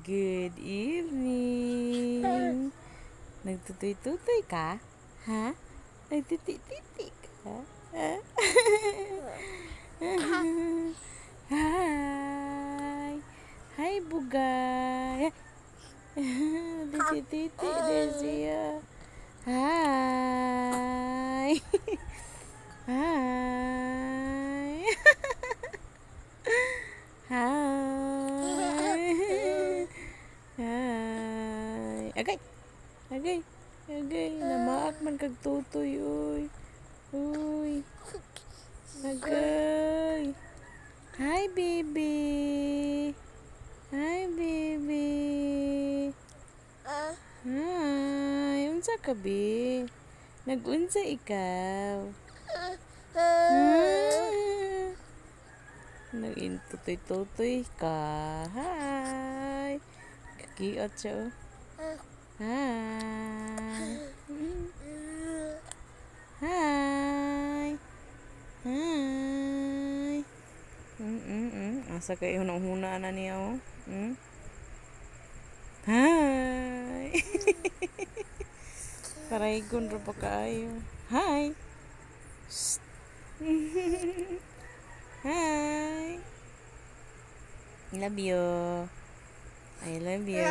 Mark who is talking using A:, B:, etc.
A: Good evening. Nagtutoy-tutoy ka? Ha? Nagtutoy-tutoy ka? Ha? Hi. Hi, Bugay. Nagtutoy-tutoy din siya. Hi. Hi. Hi. Hi. Agay. Agay. Agay. Namaak man kag tutoy, uy. Uy. Agay. Hi, baby. Hi, baby. Hi. Unsa ka, be? Nag-unsa ikaw? Nag-intutoy-tutoy ka. Hi. Kakiot siya, oh. Hi. Hi. Hi. Asa kayo nang huna na niya, oh. Hi. Paraygon ra pa kaayo. Hi. Shh. Hi. I love you. I love you.